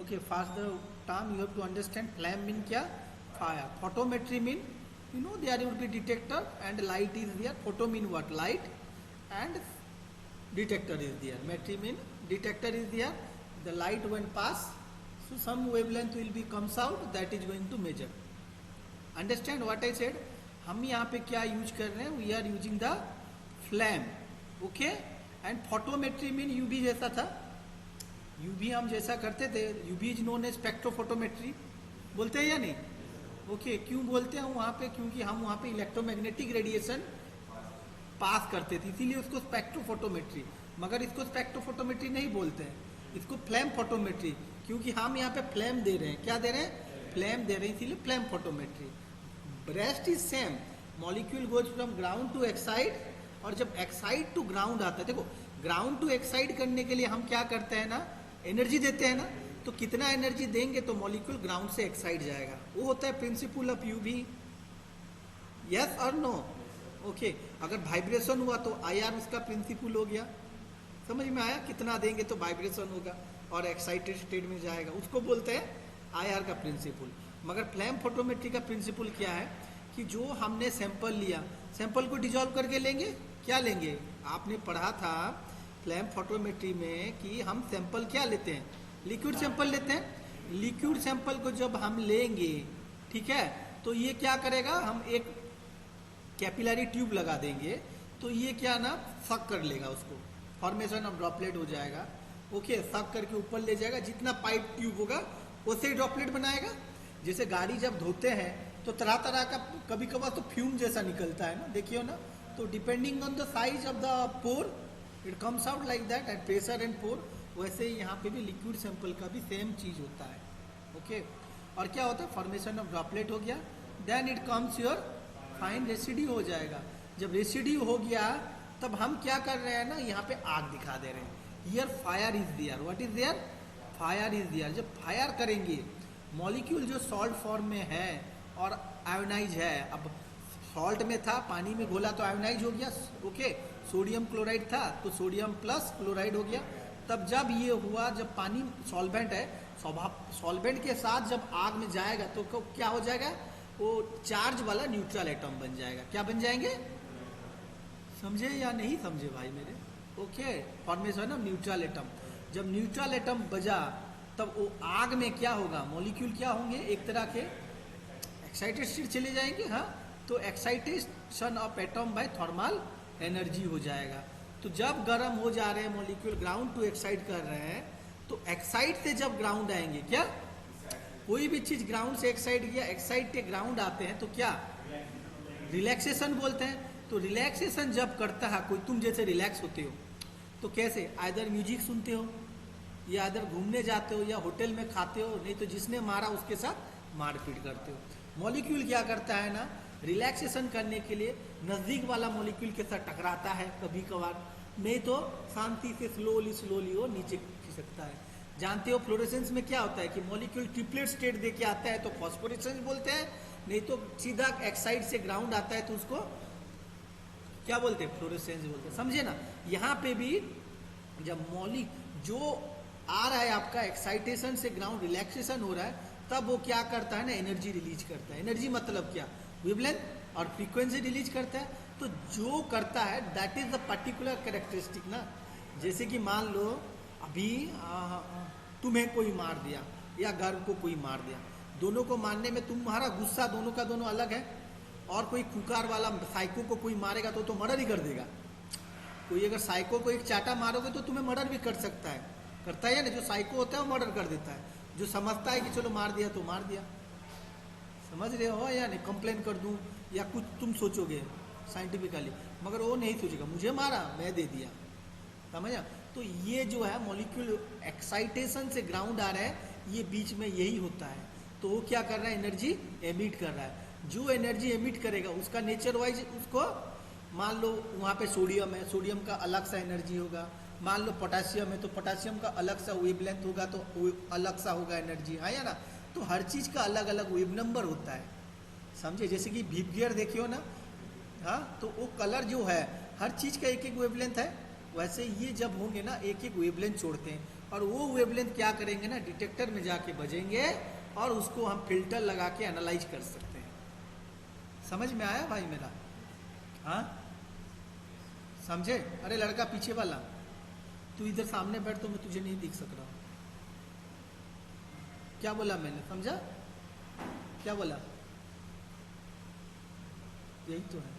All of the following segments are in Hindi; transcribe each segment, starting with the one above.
Okay, first the term you have to understand. Flame mean क्या? Fire. Photometry mean, you know, there will be detector and light is there. Photo mean what? Light, and detector is there. Metry mean detector is there. The light when pass, so some wavelength will be comes out, that is going to measure. Understand what I said? हम यहाँ पे क्या यूज कर रहे हैं? We are using the flame. Okay. And photometry mean UV जैसा था. यूवी हम जैसा करते थे, UV is known as spectrophotometry. बोलते हैं या नहीं? ओके. क्यों बोलते हैं वहाँ पे? क्योंकि हम वहाँ पे इलेक्ट्रोमैग्नेटिक रेडिएशन पास करते थे, इसीलिए उसको स्पेक्ट्रोफोटोमेट्री. मगर इसको स्पेक्ट्रोफोटोमेट्री नहीं बोलते हैं, इसको फ्लैम फोटोमेट्री. क्योंकि हम यहाँ पे फ्लैम दे रहे हैं. क्या दे रहे हैं? फ्लैम दे रहे हैं, इसीलिए flame photometry. Rest is same. Molecule goes from ground to excited, और जब एक्साइड टू ग्राउंड आता है, देखो ग्राउंड टू एक्साइड करने के लिए हम क्या करते हैं ना, एनर्जी देते हैं ना. तो कितना एनर्जी देंगे तो मॉलिक्यूल ग्राउंड से एक्साइड जाएगा. वो होता है प्रिंसिपल ऑफ यूवी. यस और नो? ओके. अगर वाइब्रेशन हुआ तो आईआर उसका प्रिंसिपल हो गया. समझ में आया? कितना देंगे तो वाइब्रेशन होगा और एक्साइटेड स्टेट में जाएगा, उसको बोलते हैं आईआर का प्रिंसिपल. मगर फ्लैम फोटोमेट्री का प्रिंसिपल क्या है कि जो हमने सैंपल लिया, सैंपल को डिजॉल्व करके लेंगे. क्या लेंगे? आपने पढ़ा था फ्लैम फोटोमेट्री में कि हम सैंपल क्या लेते हैं? लिक्विड सैंपल लेते हैं. लिक्विड सैंपल को जब हम लेंगे, ठीक है, तो ये क्या करेगा, हम एक कैपिलरी ट्यूब लगा देंगे, तो ये क्या ना सक कर लेगा, उसको फॉर्मेशन ऑफ ड्रॉपलेट हो जाएगा. ओके. सक करके ऊपर ले जाएगा, जितना पाइप ट्यूब होगा उससे ही ड्रॉपलेट बनाएगा. जैसे गाड़ी जब धोते हैं तो तरह तरह का कभी कभार तो फ्यूम जैसा निकलता है ना, देखियो ना. तो depending on the size of the pore it comes out like that at pressure and pore. वैसे ही यहाँ पे भी लिक्विड सैंपल का भी सेम चीज होता है. ओके. और क्या होता है? फॉर्मेशन ऑफ ड्रॉपलेट हो गया, then it comes your fine residue हो जाएगा. जब रेसिड्यू हो गया तब हम क्या कर रहे हैं ना, यहाँ पे आग दिखा दे रहे हैं. Here fire is there. What is there? Fire is there. जब फायर करेंगे, मॉलिक्यूल जो सॉल्ट फॉर्म में है और आयोनाइज है. अब सॉल्ट में था, पानी में घोला तो आयोनाइज हो गया. ओके. सोडियम क्लोराइड था तो सोडियम प्लस क्लोराइड हो गया. तब जब ये हुआ, जब पानी सॉल्वेंट है, सॉल्वेंट के साथ जब आग में जाएगा तो क्या हो जाएगा? वो चार्ज वाला न्यूट्रल एटम बन जाएगा. क्या बन जाएंगे? समझे या नहीं समझे भाई मेरे? Okay. Formation of neutral atom. जब न्यूट्रल एटम बजा तब वो आग में क्या होगा? मॉलिक्यूल क्या होंगे? एक तरह के एक्साइटेड स्टेट चले जाएंगे. हाँ. तो excitation of atom by thermal energy हो जाएगा. तो जब गर्म हो जा रहे हैं मॉलिक्यूल, ग्राउंड टू एक्साइट कर रहे हैं, तो एक्साइट से जब ग्राउंड आएंगे, क्या कोई भी चीज ग्राउंड से एक्साइट किया, एक्साइट के ग्राउंड आते हैं तो क्या रिलैक्सेशन बोलते हैं. तो रिलैक्सेशन जब करता है कोई, तुम जैसे रिलैक्स होते हो तो कैसे? आइदर म्यूजिक सुनते हो, या अदर घूमने जाते हो, या होटल में खाते हो, नहीं तो जिसने मारा उसके साथ मारपीट करते हो. मॉलिक्यूल क्या करता है ना, रिलैक्सेशन करने के लिए नजदीक वाला मॉलिक्यूल के साथ टकराता है कभी कभार, नहीं तो शांति से स्लोली स्लोली वो नीचे खिसकता है. जानते हो फ्लोरेसेंस में क्या होता है कि मॉलिक्यूल ट्रिपलेट स्टेट दे के आता है तो फॉस्फोरेसेंस बोलते हैं, नहीं तो सीधा एक्साइड से ग्राउंड आता है तो उसको क्या बोलते हैं? फ्लोरेसेंस बोलते हैं. समझे ना? यहाँ पे भी जब जो आ रहा है आपका एक्साइटेशन से ग्राउंड रिलैक्सेशन हो रहा है, तब वो क्या करता है ना, एनर्जी रिलीज करता है. एनर्जी मतलब क्या? वेवलेंथ और फ्रीक्वेंसी रिलीज करता है. तो जो करता है that is the particular characteristic ना. जैसे कि मान लो अभी तुम्हें कोई मार दिया या घर को कोई मार दिया, दोनों को मारने में तुम्हारा गुस्सा दोनों का दोनों अलग है. और कोई कुकार वाला साइको को कोई मारेगा तो मर्डर ही कर देगा. कोई अगर साइको को एक चाटा मारोगे तो तुम्हें मर्डर भी कर सकता है, करता है या नहीं? जो साइको होता है वो मर्डर कर देता है. जो समझता है कि चलो मार दिया तो मार दिया. समझ रहे हो या नहीं? कंप्लेन कर दूं या कुछ तुम सोचोगे साइंटिफिकली, मगर वो नहीं सोचेगा, मुझे मारा मैं दे दिया. समझा? तो ये जो है मॉलिक्यूल एक्साइटेशन से ग्राउंड आ रहा है, ये बीच में यही होता है. तो वो क्या कर रहा है? एनर्जी एमिट कर रहा है. जो एनर्जी एमिट करेगा उसका नेचर वाइज, उसको मान लो वहाँ पे सोडियम है, सोडियम का अलग सा एनर्जी होगा. मान लो पोटेशियम है तो पोटेशियम का अलग सा वेवलेंथ होगा तो अलग सा होगा एनर्जी. हाँ या ना? तो हर चीज का अलग अलग वेव नंबर होता है. समझे? जैसे कि वीप गियर देखियो ना, हाँ, तो वो कलर जो है हर चीज का एक एक वेवलेंथ है. वैसे ये जब होंगे ना एक एक वेवलेंथ छोड़ते हैं, और वो वेवलेंथ क्या करेंगे ना, डिटेक्टर में जाके बजेंगे और उसको हम फिल्टर लगा के एनालाइज कर सकते हैं। समझ में आया भाई मेरा? हाँ समझे? अरे लड़का पीछे वाला, तू इधर सामने बैठ, तो मैं तुझे नहीं दिख सक रहा हूं। क्या बोला मैंने, समझा? क्या बोला? यही तो है,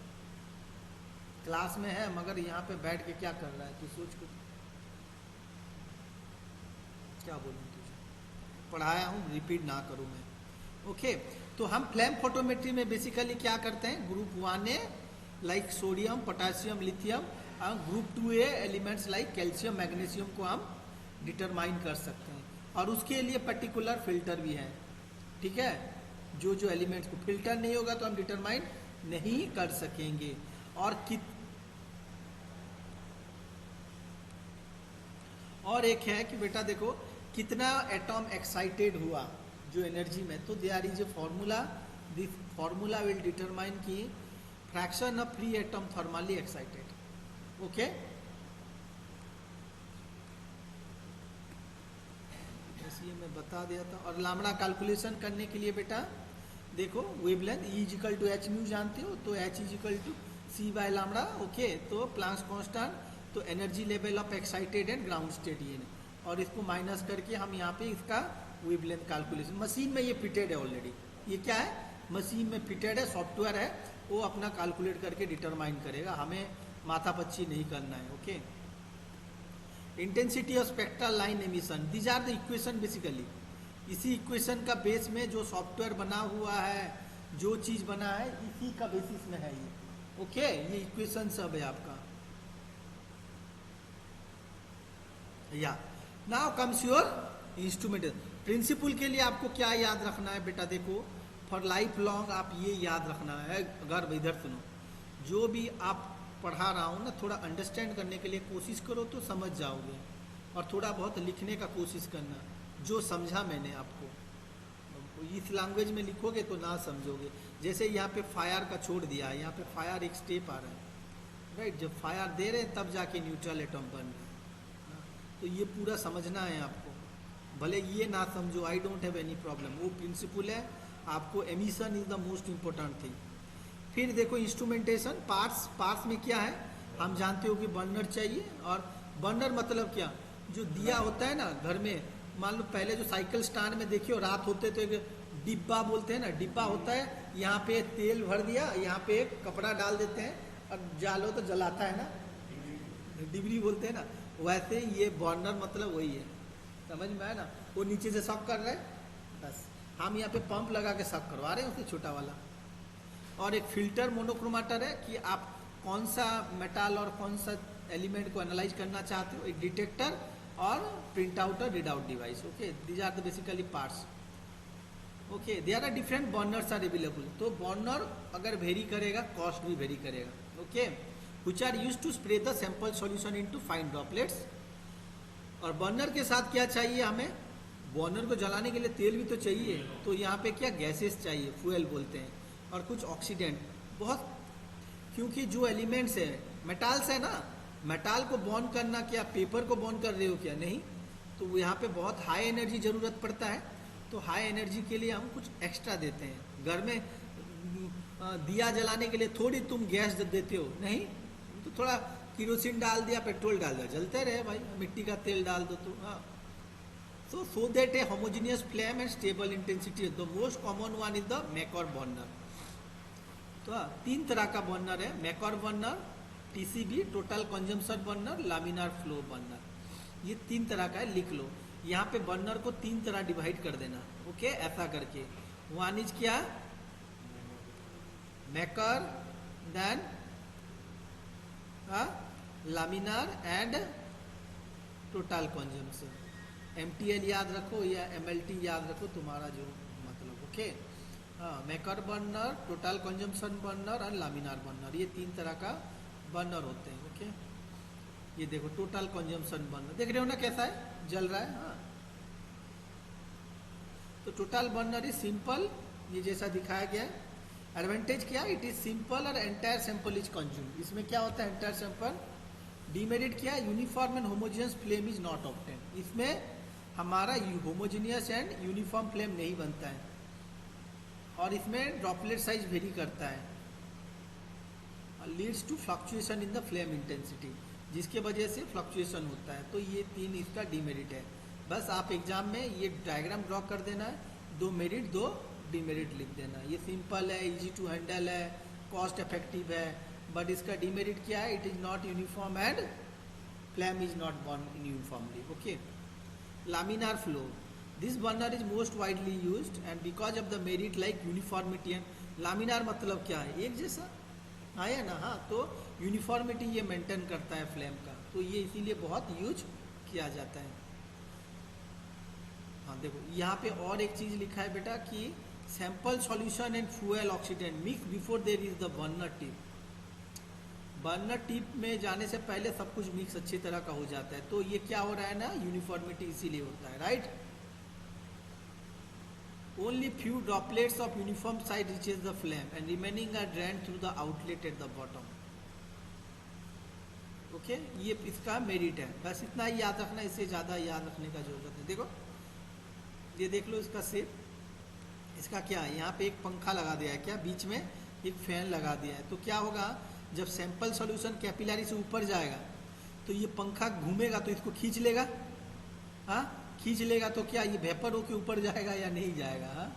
क्लास में है मगर यहाँ पे बैठ के क्या कर रहा है, तू सोच कुछ। क्या बोलूँ तुझे, पढ़ाया हूँ, रिपीट ना करूँ मैं। ओके, तो हम फ्लैम फोटोमेट्री में बेसिकली क्या करते हैं, group 1A like sodium, potassium, lithium, और group 2A elements like calcium, magnesium को हम डिटरमाइन कर सकते हैं, और उसके लिए पर्टिकुलर फिल्टर भी है। ठीक है, जो जो एलिमेंट्स को फिल्टर नहीं होगा तो हम डिटरमाइन नहीं कर सकेंगे। और एक है कि बेटा देखो कितना एटॉम एक्साइटेड हुआ जो एनर्जी में, तो there is a formula, this formula will determine की fraction of free atom thermally excited. Okay, ये मैं बता दिया था। और लैम्बडा कैलकुलेशन करने के लिए बेटा देखो wavelength E is equal to H mu जानते हो, तो H is equal to C by lambda. Okay, तो प्लांक्स कांस्टेंट, तो energy level of excited and ground state ये, और इसको माइनस करके हम यहाँ पे इसका वेवलेंथ कैलकुलेशन, मशीन में ये फिटेड है ऑलरेडी, ये क्या है मशीन में फिटेड है, सॉफ्टवेयर है, वो अपना कैलकुलेट करके डिटरमाइन करेगा, हमें माथापच्ची नहीं करना है। Okay, intensity of spectral line emission, these are the equation basically, इसी इक्वेशन का बेस में जो सॉफ्टवेयर बना हुआ है, जो चीज बना है इसी का बेसिस में है ये। ओके, ये इक्वेशन सब है आपका। या now comes your instrument principle के लिए आपको क्या याद रखना है बेटा, देखो फॉर लाइफ लॉन्ग आप ये याद रखना है। अगर इधर सुनो, जो भी आप पढ़ा रहा हूँ ना, थोड़ा अंडरस्टैंड करने के लिए कोशिश करो तो समझ जाओगे, और थोड़ा बहुत लिखने का कोशिश करना, जो समझा मैंने आपको इस लैंग्वेज में लिखोगे तो ना समझोगे। जैसे यहाँ पे फायर का छोड़ दिया है, यहाँ पे फायर एक स्टेप आ रहा है, राइट, जब फायर दे रहे हैं तब जाके न्यूट्रल एटम बन रहे हैं, तो ये पूरा समझना है आपको, भले ये ना समझो, I don't have any problem, वो प्रिंसिपल है आपको। Emission is the most important thing. फिर देखो इंस्ट्रूमेंटेशन, पार्ट्स में क्या है, हम जानते हो कि बर्नर चाहिए, और बर्नर मतलब क्या, जो दिया होता है ना घर में, मान लो पहले जो साइकिल स्टैंड में देखियो रात होते तो एक डिब्बा बोलते हैं ना, डिब्बा होता है, यहाँ पे तेल भर दिया, यहाँ पे एक कपड़ा डाल देते हैं, और जालो तो जलाता है ना, डिबरी बोलते हैं ना, वैसे ये बर्नर मतलब वही है, समझ में आया ना। वो नीचे से शॉक कर रहा है, बस हम यहाँ पे पंप लगा के शॉक करवा रहे हैं उससे छोटा वाला। और एक फिल्टर मोनोक्रोमाटर है कि आप कौन सा मेटल और कौन सा एलिमेंट को एनालाइज करना चाहते हो, एक डिटेक्टर और प्रिंट आउट और read out device. Okay, these are the basically parts. Okay, there are different burners are available, तो बर्नर अगर वेरी करेगा कॉस्ट भी वेरी करेगा। Okay, which are used to spray the sample solution into fine droplets. और बर्नर के साथ क्या चाहिए हमें, बर्नर को जलाने के लिए तेल भी तो चाहिए, तो यहाँ पे क्या गैसेस चाहिए, फ्यूल बोलते हैं, और कुछ ऑक्सीडेंट बहुत, क्योंकि जो एलिमेंट्स है मेटाल्स है ना, मेटाल को बॉन्ड करना, क्या पेपर को बॉन्ड कर रहे हो क्या, नहीं, तो यहाँ पे बहुत हाई एनर्जी जरूरत पड़ता है, तो हाई एनर्जी के लिए हम कुछ एक्स्ट्रा देते हैं। घर में दिया जलाने के लिए थोड़ी तुम गैस देते हो, नहीं, तो थोड़ा किरोसिन डाल दिया, पेट्रोल डाल दिया, जलते रहे भाई, मिट्टी का तेल डाल दो तो। हाँ, so that a homogeneous flame and stable intensity, the most common one is the Maikal burner. तो तीन तरह का बर्नर है, Maikal burner, TCB total consumption burner, laminar flow burner, ये तीन तरह का है, लिख लो। यहाँ पे बर्नर को तीन तरह डिवाइड कर देना। ओके, ऐसा करके वन इज क्या, Meker, then laminar and total consumption. MTL याद रखो या MLT याद रखो, तुम्हारा जो मतलब। Okay, Maikal burner, total consumption burner और लामिनार बर्नर, ये तीन तरह का बर्नर होते हैं। ओके, ये देखो टोटल कंजम्पशन बर्नर, देख रहे हो ना कैसा है, जल रहा है। हाँ, तो टोटल बर्नर इज सिंपल, ये जैसा दिखाया गया है। एडवांटेज क्या, इट इज सिंपल और एंटायर सैंपल इज कंज्यूम। इसमें क्या होता है, एंटायर सैंपल डीमेरिट क्या है? Uniform and homogeneous flame is not obtain. इसमें हमारा होमोजेनियस एंड यूनिफॉर्म फ्लेम नहीं बनता है और इसमें ड्रॉपलेट साइज वेरी करता है, leads to fluctuation in the flame intensity, जिसके वजह से फ्लक्चुएशन होता है। तो ये 3 इसका डीमेरिट है। बस आप एग्जाम में ये डायग्राम ड्रॉ कर देना है, 2 मेरिट 2 डीमेरिट लिख देना। ये सिंपल है, इजी टू हैंडल है, कॉस्ट इफेक्टिव है, बट इसका डीमेरिट क्या है? It is not uniform and flame is not burn in uniformly. Okay, laminar flow, this burner is most widely used and because of the merit like uniformity and laminar मतलब क्या है? एक जैसा आया ना। हाँ, तो यूनिफॉर्मिटी ये मेंटेन करता है फ्लेम का, तो ये इसीलिए बहुत यूज किया जाता है। हाँ देखो यहाँ पे और एक चीज लिखा है बेटा कि sample solution and fuel oxidant mix before there is the burner tip. Burner tip में जाने से पहले सब कुछ मिक्स अच्छी तरह का हो जाता है। तो ये क्या हो रहा है ना, यूनिफॉर्मिटी इसीलिए होता है, right. Only few droplets of uniform size reaches the flame and remaining are drain through the outlet at the bottom. Okay, ये इसका मेरिट है। बस इतना ही याद रखना, इससे ज्यादा याद रखने का जरूरत है। देखो ये देख लो इसका शेप, इसका क्या है, यहाँ पे एक पंखा लगा दिया है, क्या बीच में एक फैन लगा दिया है। तो क्या होगा, जब सैंपल सॉल्यूशन कैपिलरी से ऊपर जाएगा तो ये पंखा घूमेगा तो इसको खींच लेगा। हाँ, खींच लेगा तो क्या ये वेपर होके ऊपर जाएगा या नहीं जाएगा? हाँ?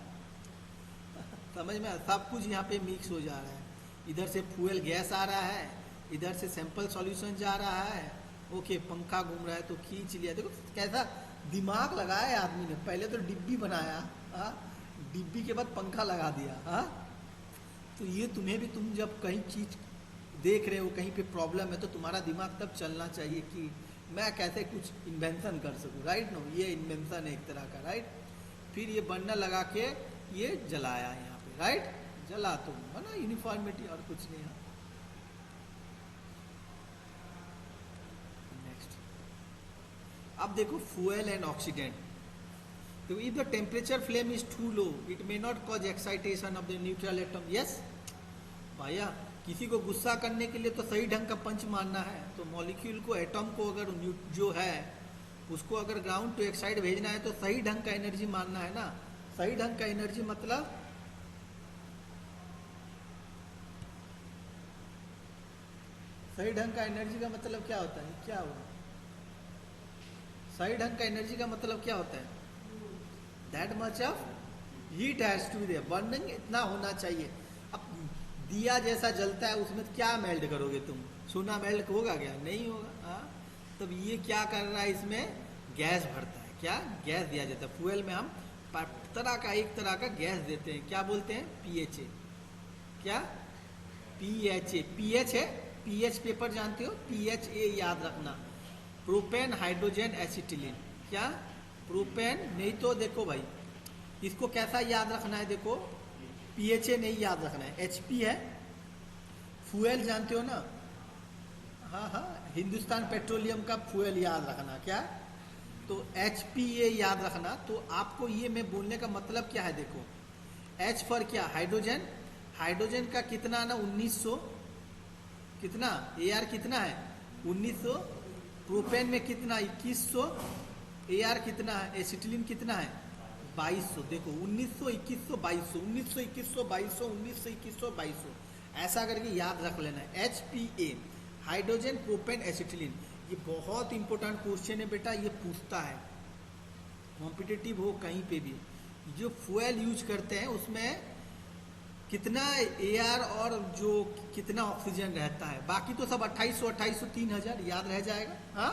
समझ में, सब कुछ यहाँ पे मिक्स हो जा रहा है। इधर से फ्यूल गैस आ रहा है, इधर से सैंपल सॉल्यूशन जा रहा है। ओके, पंखा घूम रहा है तो खींच लिया। देखो कैसा दिमाग लगाया आदमी ने, पहले तो डिब्बी बनाया, हाँ, डिब्बी के बाद पंखा लगा दिया। हाँ, तो ये तुम्हें भी, तुम जब कहीं चीज देख रहे हो, कहीं पे प्रॉब्लम है, तो तुम्हारा दिमाग तब चलना चाहिए कि मैं कैसे कुछ इन्वेंशन कर सकूं, राइट। नो, ये इन्वेंशन है एक तरह का, राइट। फिर ये बर्नर लगा के ये जलाया यहाँ पे, राइट, जला तो है ना, यूनिफॉर्मिटी और कुछ नहीं है। अब देखो फ्यूल एंड ऑक्सीडेंट। देखो if the temperature flame is too low it may not cause excitation of the neutral atom. Yes भैया, किसी को गुस्सा करने के लिए तो सही ढंग का पंच मारना है। तो मॉलिक्यूल को, एटम को अगर जो है उसको अगर ग्राउंड टू एक्साइड भेजना है तो सही ढंग का एनर्जी मारना है ना। सही ढंग का एनर्जी मतलब सही ढंग का एनर्जी का मतलब क्या होता है? क्या हुआ? सही ढंग का एनर्जी का मतलब क्या होता है? That much of heat has to be there, burning इतना होना चाहिए। अब दिया जैसा जलता है उसमें क्या मेल्ट करोगे तुम? सोना मेल्ट होगा क्या? नहीं होगा। हाँ, तब ये क्या कर रहा है, इसमें गैस भरता है। क्या गैस दिया जाता है फ्यूल में? हम एक तरह का गैस देते हैं, क्या बोलते हैं? पीएचए। क्या? पीएचए। पीएच है, पीएच पेपर जानते हो? पीएचए याद रखना, प्रोपेन हाइड्रोजन एसिटिलीन। क्या? प्रोपेन। नहीं तो देखो भाई, इसको कैसा याद रखना है? देखो पीएचए नहीं याद रखना है, एचपी है। फ्यूल जानते हो ना? हाँ हाँ, हिंदुस्तान पेट्रोलियम का फ्यूल याद रखना। क्या? तो एचपीए याद रखना। तो आपको ये मैं बोलने का मतलब क्या है, देखो एच फॉर क्या? हाइड्रोजन। हाइड्रोजन का कितना ना 1900, कितना ए आर कितना है? 1900। प्रोपेन में कितना? 2100। ए आर कितना है? एसिटिलीन कितना है? 2200। देखो 1900, 2100, 2200, 1900, 2100, 2200, 1900, 2100, 2200, ऐसा करके याद रख लेना है। H P A, hydrogen propane acetylene. ये बहुत इंपॉर्टेंट क्वेश्चन है बेटा, ये पूछता है कॉम्पिटिटिव हो कहीं पे भी। जो फ्यूल यूज करते हैं उसमें कितना एआर और जो कितना ऑक्सीजन रहता है, बाकी तो सब 2800, 2800, 3000 याद रह जाएगा। हाँ,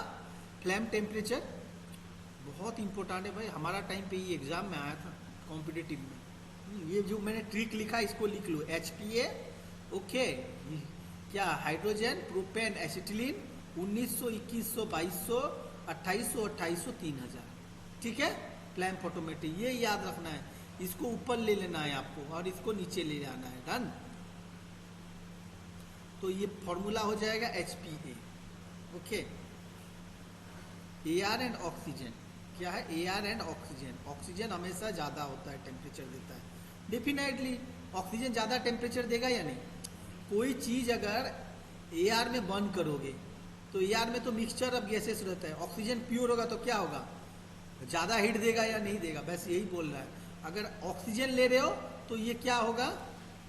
फ्लेम टेम्परेचर बहुत इंपॉर्टेंट है भाई, हमारा टाइम पे ये एग्जाम में आया था कॉम्पिटिटिव में। ये जो मैंने ट्रिक लिखा इसको लिख लो, एचपीए। ओके, क्या? Hydrogen propane acetylene 1900, 2100, 2200, 2800, 2800, 3000। ठीक है, फ्लेम फोटोमेट्री ये याद रखना है। इसको ऊपर ले लेना है आपको और इसको नीचे ले जाना है। डन। तो ये फॉर्मूला हो जाएगा HPA. Okay, AR and oxygen. क्या है? AR and oxygen. ऑक्सीजन हमेशा ज्यादा होता है, टेम्परेचर देता है। डेफिनेटली ऑक्सीजन ज्यादा टेम्परेचर देगा या नहीं? कोई चीज अगर एआर में बर्न करोगे तो एआर में तो मिक्सचर ऑफ गैसेस रहता है, ऑक्सीजन प्योर होगा तो क्या होगा, ज्यादा हीट देगा या नहीं देगा, बस यही बोल रहा है। अगर ऑक्सीजन ले रहे हो तो ये क्या होगा,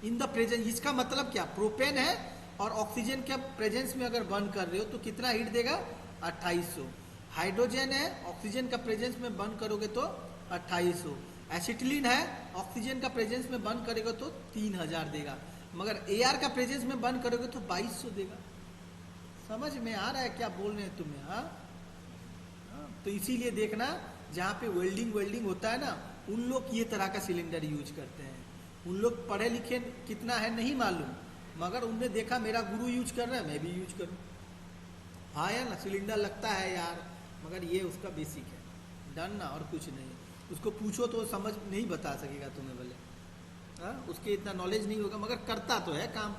इन द प्रेजेंस, इसका मतलब क्या, प्रोपेन है और ऑक्सीजन के प्रेजेंस में अगर बर्न कर रहे हो तो कितना हीट देगा, 2800। हाइड्रोजन है, ऑक्सीजन का प्रेजेंस में बर्न करोगे तो 2800। एसिटिलीन है, ऑक्सीजन का प्रेजेंस में बर्न करेगा तो 3000 देगा, मगर एआर का प्रेजेंस में बर्न करोगे तो 2200 देगा। समझ में आ रहा है क्या बोल रहे हैं तुम्हें? हाँ, तो इसीलिए देखना जहाँ पे वेल्डिंग होता है ना, उन लोग ये तरह का सिलेंडर यूज करते हैं। उन लोग पढ़े लिखे कितना है नहीं मालूम, मगर उनने देखा मेरा गुरु यूज कर रहा है, मैं भी यूज करूँ। हाँ या ना, सिलेंडर लगता है यार, मगर ये उसका बेसिक है, डन ना, और कुछ नहीं। उसको पूछो तो समझ नहीं बता सकेगा तुम्हें भले, हाँ, उसके इतना नॉलेज नहीं होगा, मगर करता तो है काम।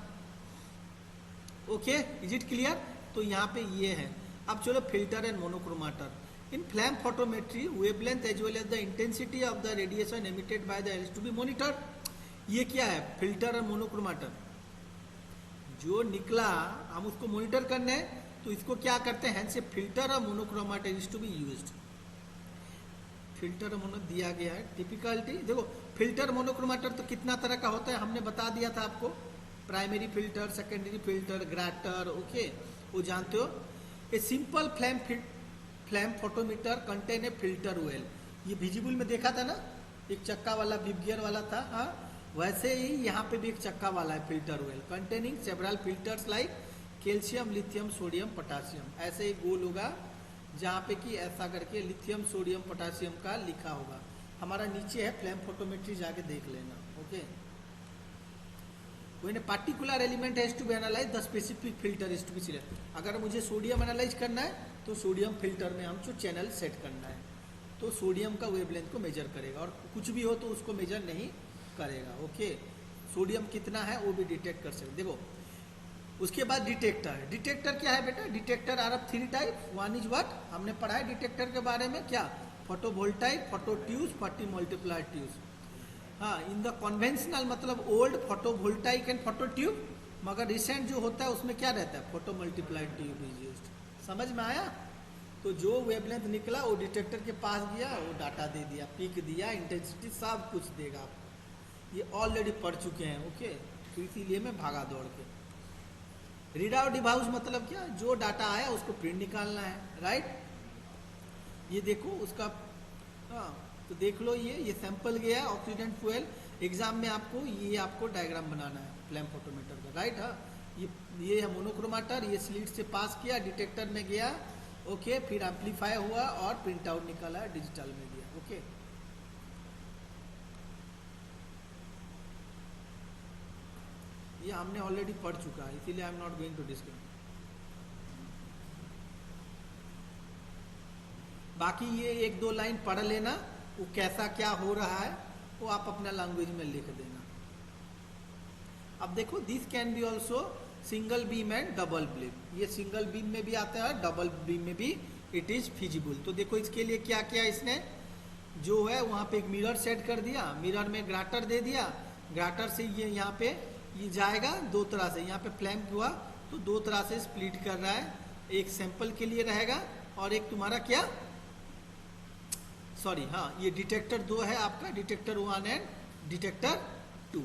Okay, is it clear? तो यहाँ पे ये है। अब चलो filter and monochromator. In flame photometry wavelength as well as the intensity of the radiation emitted by the else to be monitored. ये क्या है, फिल्टर और मोनोक्रोमाटर। जो निकला हम उसको मॉनिटर करने हैं, तो इसको क्या करते हैं, से फिल्टर और monochromator is to be used. Filter और मोनो दिया गया है टिपिकलिटी। देखो फिल्टर मोनोक्रोमाटर तो कितना तरह का होता है हमने बता दिया था आपको, primary filter, secondary filter, grating, okay, वो जानते हो। A simple flame photometer contain a filter well. ये विजिबल में देखा था ना, एक चक्का वाला बिग गियर वाला था, हाँ, वैसे ही यहाँ पे भी एक चक्का वाला है filter well, containing several filters like calcium, lithium, sodium, potassium. ऐसे ही गोल होगा जहाँ पे कि ऐसा करके लिथियम, सोडियम, पोटासियम का लिखा होगा। हमारा नीचे है फ्लैम फोटोमेट्री, जाके देख लेना। Okay, when a particular element has to be analyzed, the specific filter is to be selected। अगर मुझे सोडियम एनालाइज करना है तो सोडियम फिल्टर में हमको चैनल सेट करना है, तो सोडियम का वेवलेंथ को मेजर करेगा, और कुछ भी हो तो उसको मेजर नहीं करेगा। ओके, सोडियम कितना है वो भी डिटेक्ट कर सकते। देखो उसके बाद डिटेक्टर। डिटेक्टर क्या है बेटा, detector are of 3 type. One is what, हमने पढ़ा है डिटेक्टर के बारे में, क्या, photovoltaic, photo tube, photo multiplier tube. हाँ, इन द कन्वेंशनल मतलब old photovoltaic and photo tube, मगर रिसेंट जो होता है उसमें क्या रहता है, photo multiplier tube is used. समझ में आया? तो जो वेवलेंथ निकला वो डिटेक्टर के पास गया, वो डाटा दे दिया, पीक दिया, इंटेंसिटी सब कुछ देगा आपको। ये ऑलरेडी पढ़ चुके हैं। ओके, तो इसीलिए मैं भागा दौड़ के। रीड आउट डिवाइस मतलब क्या, जो डाटा आया उसको प्रिंट निकालना है, राइट। ये देखो उसका, हाँ, तो देख लो ये सैंपल गया ऑक्सीडेंट फ्यूल। एग्जाम में आपको ये आपको डायग्राम बनाना है फ्लैम फोटोमीटर का, राइट। हाँ, ये है मोनोक्रोमाटर, ये स्लिट से पास किया, डिटेक्टर में गया, ओके, फिर एम्पलीफाई हुआ और प्रिंट आउट निकाला, डिजिटल में दिया। ओके, ये हमने ऑलरेडी पढ़ चुका है, इसीलिए I am not going to discuss. बाकी ये 1-2 लाइन पढ़ लेना, वो कैसा क्या हो रहा है वो आप अपना लैंग्वेज में लिख देना। अब देखो this can be also single beam and double beam. ये सिंगल बीम में भी आता है, डबल बीम में भी इट इज फिजिबल। तो देखो इसके लिए क्या किया इसने, जो है वहां पे एक मिरर सेट कर दिया, मिरर में ग्राटर दे दिया, ग्राटर से ये यहाँ पे ये जाएगा 2 तरह से। यहाँ पे फ्लैम हुआ तो 2 तरह से स्प्लिट कर रहा है, एक सैंपल के लिए रहेगा और एक तुम्हारा क्या, सॉरी, हाँ, ये डिटेक्टर 2 है आपका, डिटेक्टर 1 एंड डिटेक्टर 2।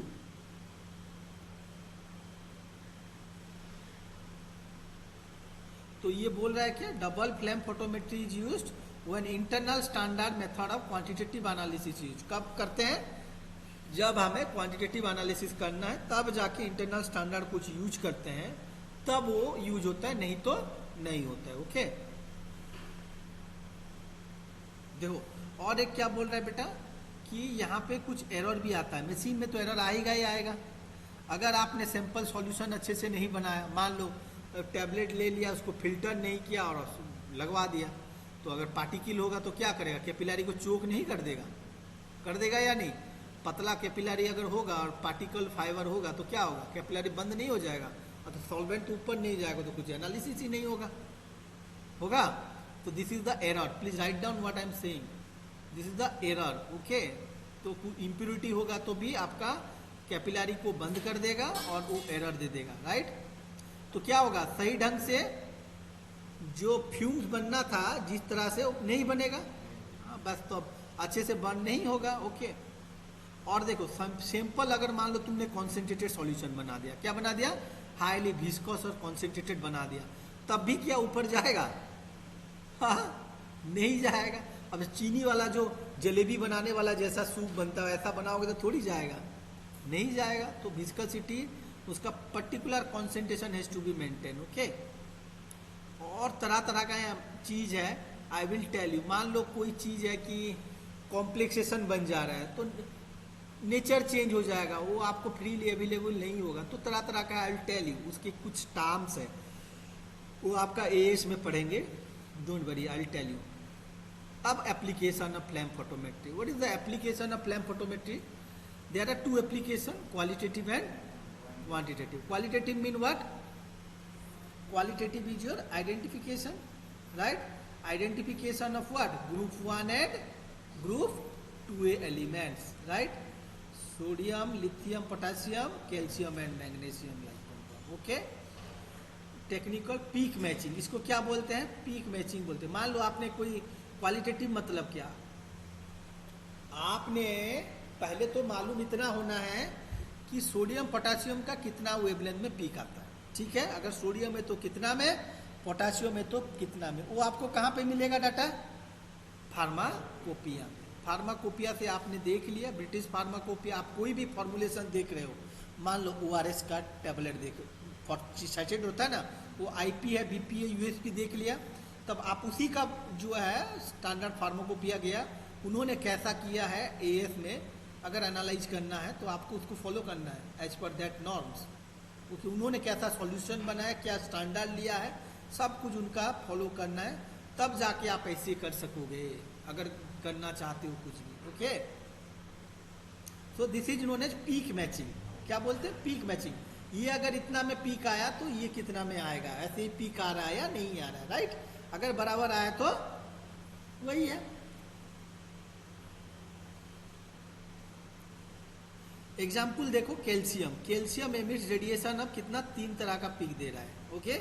तो ये बोल रहा है क्या, double flame photometry is used when internal standard method of quantitative analysis use. कब करते हैं, जब हमें क्वांटिटेटिव एनालिसिस करना है तब जाके इंटरनल स्टैंडर्ड कुछ यूज करते हैं, तब वो यूज होता है, नहीं तो नहीं होता है। ओके, देखो और एक क्या बोल रहा है बेटा कि यहाँ पे कुछ एरर भी आता है। मशीन में तो एरर आएगा ही आएगा। अगर आपने सैंपल सॉल्यूशन अच्छे से नहीं बनाया, मान लो टैबलेट ले लिया, उसको फिल्टर नहीं किया और लगवा दिया, तो अगर पार्टिकल होगा तो क्या करेगा, कैपिलरी को चोक नहीं कर देगा, कर देगा या नहीं। पतला कैपिलरी अगर होगा और पार्टिकल फाइबर होगा तो क्या होगा, कैपिलरी बंद नहीं हो जाएगा, और तो सॉल्वेंट ऊपर नहीं जाएगा तो कुछ एनालिसिस ही नहीं होगा, होगा। तो this is the error, please write down what I am saying, this is the error. Okay, तो इम्प्योरिटी होगा तो भी आपका कैपिलरी को बंद कर देगा और वो एरर दे देगा, राइट। तो क्या होगा, सही ढंग से जो फ्यूम्स बनना था जिस तरह से वो नहीं बनेगा। हाँ, बस तो अब अच्छे से बर्न नहीं होगा। ओके, और देखो सैंपल अगर मान लो तुमने कॉन्सेंट्रेटेड सॉल्यूशन बना दिया, क्या बना दिया, हाईली विस्कस और कॉन्सेंट्रेटेड बना दिया, तब भी क्या ऊपर जाएगा? हाँ, नहीं जाएगा। अब चीनी वाला जो जलेबी बनाने वाला जैसा सूप बनता है ऐसा बनाओगे तो थोड़ी जाएगा, नहीं जाएगा। तो विस्कोसिटी उसका particular concentration has to be maintain. Okay, और तरह तरह का चीज है, आई विल टेल यू। मान लो कोई चीज है कि कॉम्प्लेक्सेशन बन जा रहा है तो नेचर चेंज हो जाएगा, वो आपको फ्रीली अवेलेबल नहीं होगा। तो तरह तरह का आई विल टेल यू, उसके कुछ टर्म्स है वो आपका एएस में पढ़ेंगे, don't worry, I will tell you. अब application of flame photometry, what is the application of flame photometry? There are two application, qualitative and quantitative. Qualitative mean what? Qualitative is your identification, right? Identification of what? Group 1 and group 2A elements, right? Sodium, lithium, potassium, calcium and magnesium like compound. Okay? Technical peak matching, इसको क्या बोलते हैं? पीक मैचिंग बोलते हैं। मान लो आपने कोई क्वालिटेटिव मतलब क्या, आपने पहले तो मालूम इतना होना है कि सोडियम पोटासियम का कितना वेवलेंथ में पीक आता है, ठीक है? अगर सोडियम है तो कितना में, पोटासियम है तो कितना में, वो आपको कहाँ पे मिलेगा डाटा? फार्माकोपिया। फार्माकोपिया से आपने देख लिया, ब्रिटिश फार्माकोपिया। आप कोई भी फॉर्मुलेशन देख रहे हो, मान लो ORS का टैबलेट देखो, सैचुरेट होता है ना, वो IP है, BP है, USP देख लिया, तब आप उसी का जो है स्टैंडर्ड फार्माकोपिया गया, उन्होंने कैसा किया है AS में, अगर एनालाइज करना है तो आपको उसको फॉलो करना है एज पर दैट नॉर्म्स, क्योंकि उन्होंने कैसा सॉल्यूशन बनाया, क्या स्टैंडर्ड लिया है, सब कुछ उनका फॉलो करना है, तब जाके आप ऐसे कर सकोगे अगर करना चाहते हो कुछ भी। Okay, so this is known as peak matching. क्या बोलते हैं? Peak matching. ये अगर इतना में पीक आया तो ये कितना में आएगा, ऐसे ही पीक आ रहा है या नहीं आ रहा है, राइट? अगर बराबर आया तो वही है। एग्जाम्पल देखो, कैल्शियम। कैल्शियम एमिट्स रेडिएशन अब कितना, 3 तरह का पीक दे रहा है। ओके,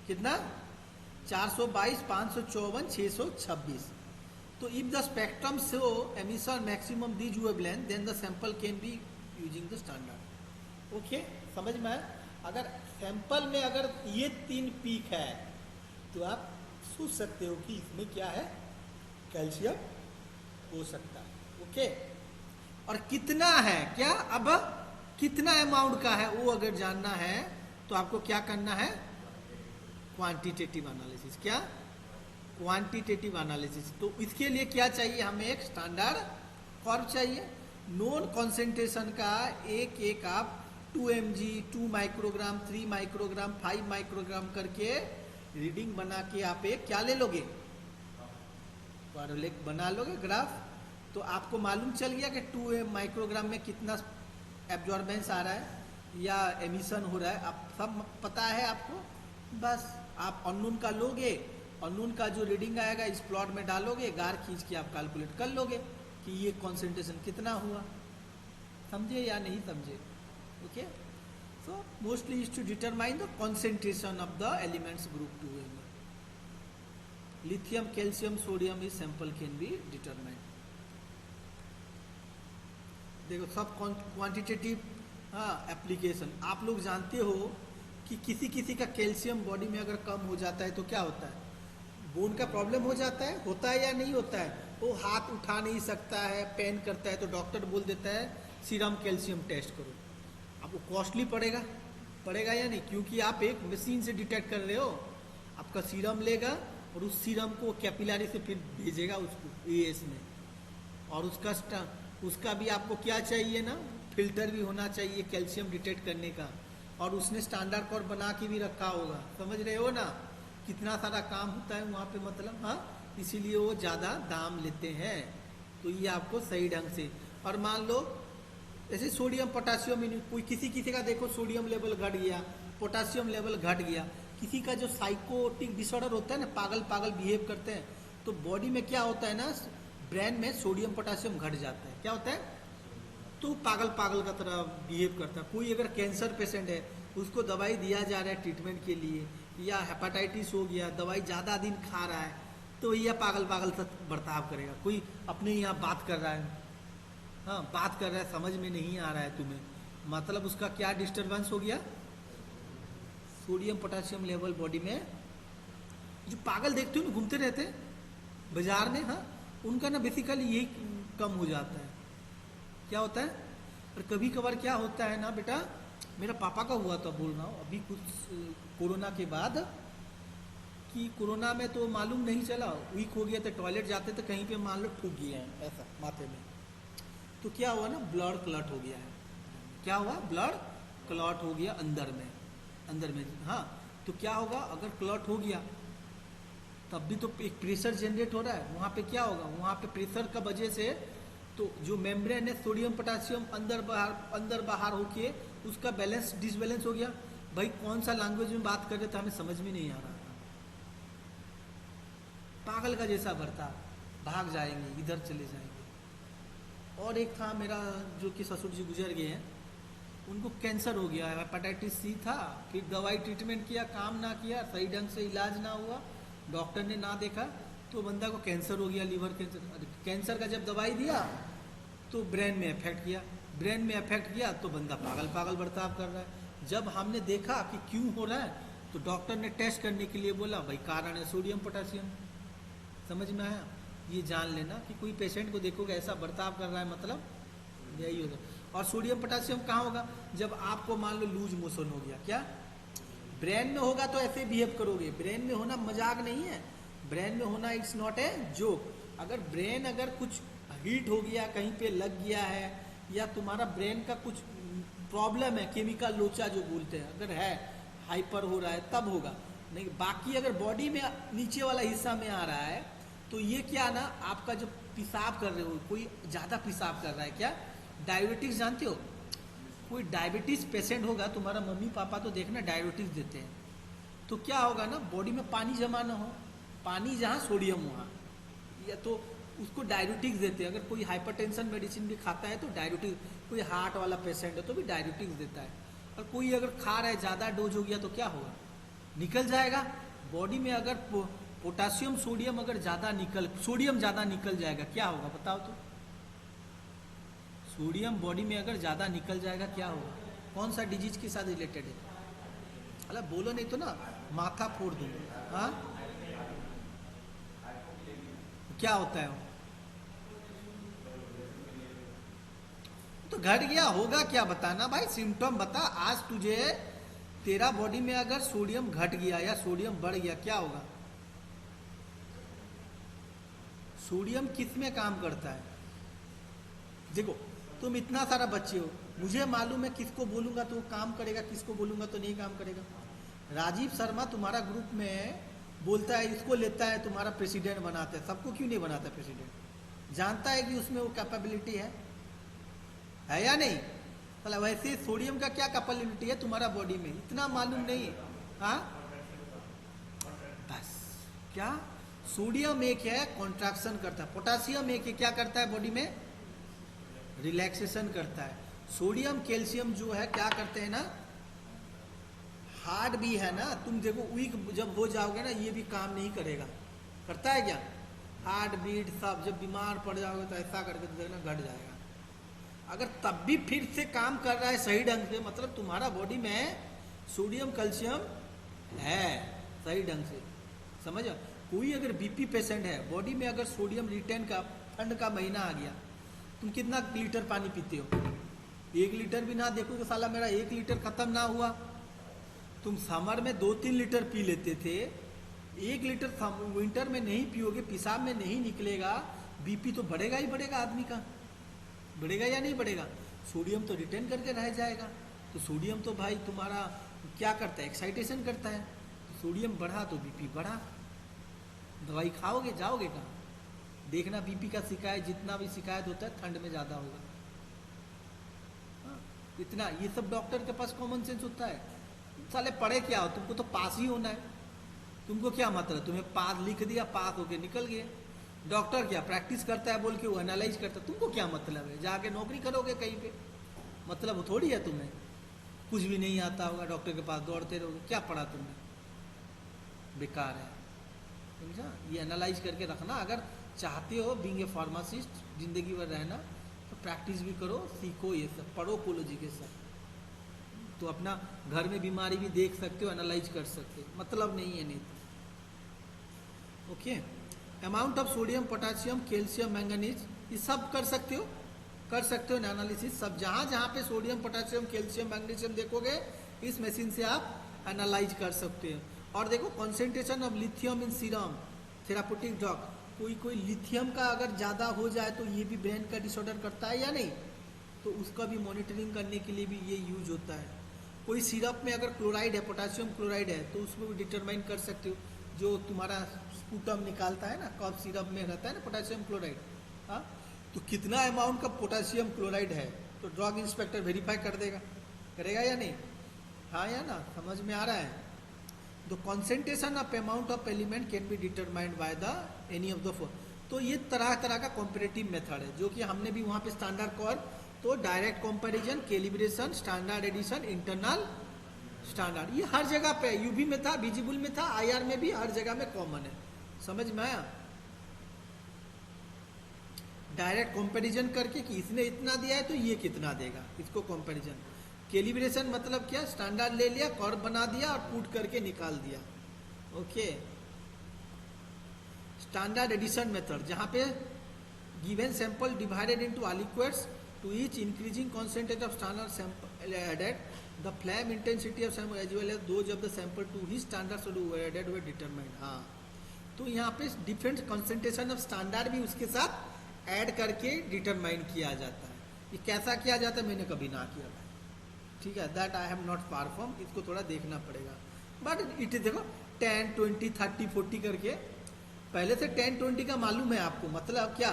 कितना? 422, 554, 626। तो if the spectrum show emission maximum these wavelength than the sample can be using the standard. Okay, समझ में आया? अगर सैंपल में अगर ये 3 पीक है तो आप सोच सकते हो कि इसमें क्या है, कैल्शियम हो सकता है। ओके, और कितना है, क्या अब कितना अमाउंट का है वो अगर जानना है तो आपको क्या करना है? Quantitative analysis. क्या? Quantitative analysis. तो इसके लिए क्या चाहिए हमें? एक स्टैंडर्ड कर्व चाहिए। नोन कॉन्सेंट्रेशन का एक एक आप 2 mg, 2 माइक्रोग्राम, 3 माइक्रोग्राम, 5 माइक्रोग्राम करके रीडिंग बना के आप एक क्या ले लोगे? परलेख बना लोगे, ग्राफ। तो आपको मालूम चल गया कि 2 माइक्रोग्राम में कितना एब्जॉर्बेंस आ रहा है या एमिशन हो रहा है, आप सब पता है आपको। बस आप अननोन का लोगे, अननोन का जो रीडिंग आएगा इस प्लॉट में डालोगे, गार खींच के आप कैलकुलेट कर लोगे कि ये कॉन्सेंट्रेशन कितना हुआ। समझे या नहीं समझे? Okay, so mostly is to determine the concentration of the elements group 2 में। Lithium, calcium, sodium is sample can be determined. देखो सब क्वांटिटेटिव एप्लीकेशन। आप लोग जानते हो कि किसी किसी का कैल्शियम बॉडी में अगर कम हो जाता है तो क्या होता है? बोन का प्रॉब्लम हो जाता है, होता है या नहीं होता है? वो हाथ उठा नहीं सकता है, पेन करता है, तो डॉक्टर बोल देता है सीरम कैल्शियम टेस्ट करो। आपको कॉस्टली पड़ेगा, पड़ेगा या नहीं? क्योंकि आप एक मशीन से डिटेक्ट कर रहे हो, आपका सीरम लेगा और उस सीरम को कैपिलरी से फिर भेजेगा उसको एएस में, और उसका भी आपको क्या चाहिए ना, फिल्टर भी होना चाहिए कैल्शियम डिटेक्ट करने का, और उसने स्टैंडर्ड कर्व बना के भी रखा होगा। समझ रहे हो ना कितना सारा काम होता है वहाँ पे, मतलब हाँ, इसीलिए वो ज़्यादा दाम लेते हैं। तो ये आपको सही ढंग से। और मान लो जैसे सोडियम पोटासियम, कोई किसी किसी का देखो सोडियम लेवल घट गया, पोटासियम लेवल घट गया, किसी का जो साइकोटिक डिसऑर्डर होता है ना, पागल पागल बिहेव करते हैं, तो बॉडी में क्या होता है ना, ब्रेन में सोडियम पोटासियम घट जाता है। क्या होता है? तो पागल पागल का तरह बिहेव करता है। कोई अगर कैंसर पेशेंट है, उसको दवाई दिया जा रहा है ट्रीटमेंट के लिए, या हेपेटाइटिस हो गया, दवाई ज़्यादा दिन खा रहा है, तो भैया पागल पागल सा बर्ताव करेगा। कोई अपने यहाँ बात कर रहा है, हाँ बात कर रहा है, समझ में नहीं आ रहा है तुम्हें, मतलब उसका क्या डिस्टरबेंस हो गया, सोडियम पोटेशियम लेवल बॉडी में। जो पागल देखते हो ना घूमते रहते हैं बाजार में, हाँ उनका ना बेसिकली यही कम हो जाता है। क्या होता है, और कभी कभार क्या होता है ना बेटा, मेरा पापा का हुआ था, बोल रहा हूँ अभी कुछ कोरोना के बाद, कि कोरोना में तो मालूम नहीं चला, वीक हो गया तो टॉयलेट जाते तो कहीं पे मान लो ठूक गया है ऐसा माथे में, तो क्या हुआ ना ब्लड क्लॉट हो गया है। क्या हुआ, ब्लड क्लॉट हो गया अंदर में, हाँ तो क्या होगा अगर क्लॉट हो गया तब भी तो एक प्रेशर जनरेट हो रहा है वहाँ पे, क्या होगा वहाँ पे प्रेशर का वजह से तो जो मेम्ब्रेन है सोडियम पोटेशियम अंदर बाहर होके उसका बैलेंस डिसबैलेंस हो गया। भाई कौन सा लैंग्वेज में बात कर रहे थे हमें समझ में नहीं आ रहा था, पागल का जैसा बर्ताव, भाग जाएंगे इधर चले जाएंगे। और एक था मेरा जो कि ससुर जी गुजर गए हैं, उनको कैंसर हो गया, हेपेटाइटिस सी था, फिर दवाई ट्रीटमेंट किया, काम ना किया, सही ढंग से इलाज ना हुआ, डॉक्टर ने ना देखा तो बंदा को कैंसर हो गया, लीवर कैंसर। कैंसर का जब दवाई दिया तो ब्रेन में इफेक्ट किया, ब्रेन में इफेक्ट किया तो बंदा पागल पागल बर्ताव कर रहा है। जब हमने देखा कि क्यों हो रहा है तो डॉक्टर ने टेस्ट करने के लिए बोला, भाई कारण है सोडियम पोटेशियम। समझ में आया, ये जान लेना कि कोई पेशेंट को देखोगे ऐसा बर्ताव कर रहा है मतलब यही होगा। और सोडियम पोटेशियम कहाँ होगा, जब आपको मान लो लूज मोशन हो गया, क्या ब्रेन में होगा तो ऐसे बिहेव करोगे। ब्रेन में होना मजाक नहीं है, ब्रेन में होना इट्स नॉट ए जोक। अगर ब्रेन अगर कुछ हीट हो गया, कहीं पे लग गया है, या तुम्हारा ब्रेन का कुछ प्रॉब्लम है, केमिकल लोचा जो बोलते हैं, अगर है हाइपर हो रहा है तब होगा, नहीं बाकी अगर बॉडी में नीचे वाला हिस्सा में आ रहा है तो ये क्या ना, आपका जो पेशाब कर रहे हो, कोई ज़्यादा पेशाब कर रहा है, क्या डायबिटीज जानते हो, कोई डायबिटीज पेशेंट होगा, तुम्हारा मम्मी पापा तो देखना डायबिटीज देते हैं, तो क्या होगा ना बॉडी में पानी जमा ना हो, पानी जहाँ सोडियम वहाँ, या तो उसको डायबिटीज देते हैं। अगर कोई हाइपरटेंशन मेडिसिन भी खाता है तो डायबिटीज, कोई हार्ट वाला पेशेंट है तो भी डायबिटीज देता है। और कोई अगर खा रहा है ज़्यादा डोज हो गया तो क्या होगा, निकल जाएगा बॉडी में। अगर पोटासियम सोडियम अगर सोडियम ज़्यादा निकल जाएगा क्या होगा बताओ तो, सोडियम बॉडी में अगर ज़्यादा निकल जाएगा क्या होगा, कौन सा डिजीज के साथ रिलेटेड है, अरे बोलो नहीं तो ना माथा फोड़ दूंगा। हाँ क्या होता है वो? तो घट गया होगा क्या, बताना भाई, सिम्टम बता। आज तुझे तेरा बॉडी में अगर सोडियम घट गया या सोडियम बढ़ गया क्या होगा, सोडियम किस में काम करता है, देखो तुम इतना सारा बच्चे हो, मुझे मालूम है किसको बोलूंगा तो वो काम करेगा, किसको बोलूंगा तो नहीं काम करेगा। राजीव शर्मा तुम्हारा ग्रुप में बोलता है, इसको लेता है तुम्हारा प्रेसिडेंट बनाता है, सबको क्यों नहीं बनाता प्रेसिडेंट, जानता है कि उसमें वो कैपेबिलिटी है या नहीं। मतलब वैसे सोडियम का क्या कैपेबिलिटी है तुम्हारा बॉडी में, इतना मालूम नहीं। हाँ बस, क्या सोडियम एक है कॉन्ट्रैक्शन करता है, पोटासियम एक है क्या करता है बॉडी में, रिलैक्सेशन करता है। सोडियम कैल्शियम जो है क्या करते हैं ना, हार्ट भी है ना, तुम देखो वीक जब हो जाओगे ना ये भी काम नहीं करेगा, करता है क्या, हार्ट बीट सब, जब बीमार पड़ जाओगे तो ऐसा करके तो देखना घट जाएगा। अगर तब भी फिर से काम कर रहा है सही ढंग से, मतलब तुम्हारा बॉडी में सोडियम कैल्शियम है सही ढंग से, समझ। कोई अगर बीपी पेशेंट है, बॉडी में अगर सोडियम रिटेन का, ठंड का महीना आ गया, तुम कितना लीटर पानी पीते हो, 1 लीटर भी ना देखो कि साला मेरा 1 लीटर खत्म ना हुआ। तुम समर में 2-3 लीटर पी लेते थे, 1 लीटर विंटर में नहीं पियोगे, पेशाब में नहीं निकलेगा, बीपी तो बढ़ेगा ही बढ़ेगा, आदमी का बढ़ेगा या नहीं बढ़ेगा, सोडियम तो रिटेन करके रह जाएगा। तो सोडियम तो भाई तुम्हारा क्या करता है, एक्साइटेशन करता है, तो सोडियम बढ़ा तो बीपी बढ़ा, दवाई खाओगे जाओगे कहाँ, देखना बीपी का शिकायत जितना भी शिकायत होता है ठंड में ज़्यादा होगा। इतना ये सब डॉक्टर के पास कॉमन सेंस होता है। साले पढ़े क्या हो, तुमको तो पास ही होना है, तुमको क्या मतलब, तुम्हें पास लिख दिया, पास होके निकल गए। डॉक्टर क्या प्रैक्टिस करता है बोल के वो एनालाइज करता है, तुमको क्या मतलब है, जाके नौकरी करोगे कहीं पे, मतलब थोड़ी है तुम्हें, कुछ भी नहीं आता होगा डॉक्टर के पास दौड़ते रहोगे, क्या पढ़ा तुमने, बेकार है, समझा। ये एनालाइज करके रखना, अगर चाहते हो बीइंग ए फार्मासिस्ट जिंदगी भर रहना तो प्रैक्टिस भी करो, सीखो, ये सब पढ़ो कोलॉजी के सब, तो अपना घर में बीमारी भी देख सकते हो, एनालाइज कर सकते हो, मतलब नहीं है नहीं तो। Okay, amount of sodium, potassium, calcium, manganese, ये सब कर सकते हो, कर सकते हो एनालिसिस सब। जहां जहां पे सोडियम, पोटासियम, कैल्शियम, मैग्नीशियम देखोगे इस मशीन से आप एनालाइज कर सकते हो। और देखो concentration of lithium in serum therapeutic drug, कोई लिथियम का अगर ज़्यादा हो जाए तो ये भी ब्रेन का डिसऑर्डर करता है या नहीं, तो उसका भी मॉनिटरिंग करने के लिए भी ये यूज होता है। कोई सिरप में अगर क्लोराइड है, पोटासियम क्लोराइड है, तो उसमें भी डिटरमाइन कर सकते हो, जो तुम्हारा स्पूटम निकालता है ना, कफ सिरप में रहता है ना पोटासियम क्लोराइड, हाँ, तो कितना अमाउंट का पोटासियम क्लोराइड है, तो ड्रग इंस्पेक्टर वेरीफाई कर देगा, करेगा या नहीं, हाँ या ना, समझ में आ रहा है। The concentration of amount of element can be determined by the any of the four. तो ये तरह तरह का कॉम्पिटेटिव मेथड है जो कि हमने भी वहाँ पे स्टैंडर्ड कवर, तो direct comparison, calibration, standard addition, internal standard, ये हर जगह पे, यूवी में था, विजिबल में था, आईआर में भी, हर जगह में कॉमन है, समझ में आया। डायरेक्ट कंपैरिजन करके कि इसने इतना दिया है तो ये कितना देगा, इसको कंपैरिजन। कैलिब्रेशन मतलब क्या, स्टैंडर्ड ले लिया, कर्व बना दिया और पुट करके निकाल दिया, ओके। स्टैंडर्ड एडिशन मेथड, जहां पे given sample divided into aliquots to each increasing concentration of standard sample added, the flame intensity of sample as well as those of the sample to his standard solute were added were determined। हाँ, तो यहाँ पे डिफरेंट कंसेंट्रेशन ऑफ स्टैंडर्ड भी उसके साथ ऐड करके डिटरमाइन किया जाता है। ये कैसा किया जाता है मैंने कभी ना किया था, ठीक है, that I have not perform, इसको थोड़ा देखना पड़ेगा। बट इट इज देखो 10, 20, 30, 40 करके, पहले से 10, 20 का मालूम है आपको, मतलब क्या,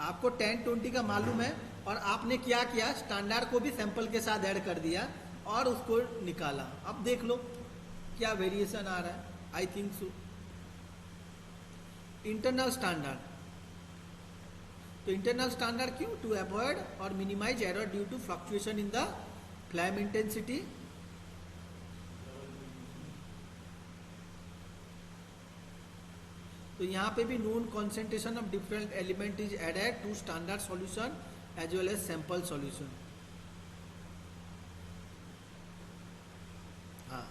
आपको 10, 20 का मालूम है और आपने क्या किया, स्टैंडर्ड को भी सैंपल के साथ ऐड कर दिया और उसको निकाला। अब देख लो क्या वेरिएशन आ रहा है, I think so. Internal standard, तो इंटरनल स्टैंडर्ड क्यों, टू अवॉइड और minimize error due to fluctuation in the flame intensity. तो यहाँ पे भी known concentration of different element is added to standard solution as well as sample solution. हाँ,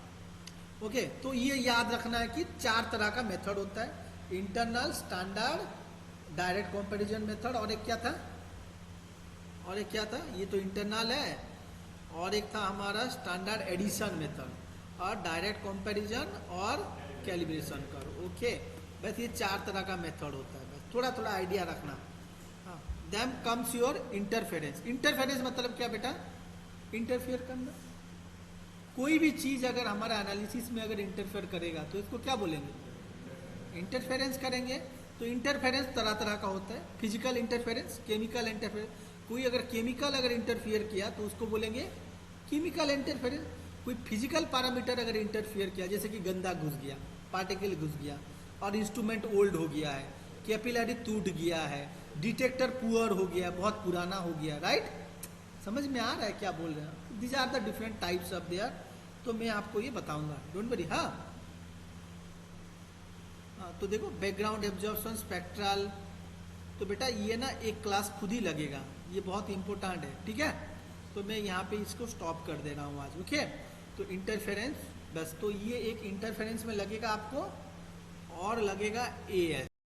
ओके, तो ये याद रखना है कि 4 तरह का मेथड होता है, internal, standard, direct comparison method, और एक क्या था, और एक क्या था, ये तो इंटरनल है, और एक था हमारा स्टैंडर्ड एडिशन मेथड, और डायरेक्ट कंपैरिजन और कैलिब्रेशन करो, ओके। बस ये 4 तरह का मेथड होता है, बस थोड़ा थोड़ा आइडिया रखना। हाँ, then comes your interference. Interference मतलब क्या बेटा, इंटरफेयर करना, कोई भी चीज अगर हमारा एनालिसिस में अगर इंटरफेयर करेगा तो इसको क्या बोलेंगे, इंटरफेरेंस करेंगे। तो इंटरफेरेंस तरह तरह का होता है, फिजिकल इंटरफेरेंस, केमिकल इंटरफेरेंस। कोई अगर केमिकल अगर इंटरफियर किया तो उसको बोलेंगे केमिकल इंटरफेरेंस। कोई फिजिकल पैरामीटर अगर इंटरफियर किया, जैसे कि गंदा घुस गया, पार्टिकल घुस गया, और इंस्ट्रूमेंट ओल्ड हो गया है, कैपिलरी टूट गया है, डिटेक्टर पुअर हो गया, बहुत पुराना हो गया, राइट, समझ में आ रहा है क्या बोल रहे हैं। These are the different types of there, तो मैं आपको ये बताऊंगा, डोंट वरी। हाँ, तो देखो बैकग्राउंड एब्जॉर्प्शन, स्पेक्ट्रल, तो बेटा ये ना एक क्लास खुद ही लगेगा, ये बहुत इंपॉर्टेंट है, ठीक है। तो मैं यहाँ पे इसको स्टॉप कर दे रहा हूँ आज, ओके। तो इंटरफेरेंस, बस, तो ये एक इंटरफेरेंस में लगेगा आपको, और लगेगा AS।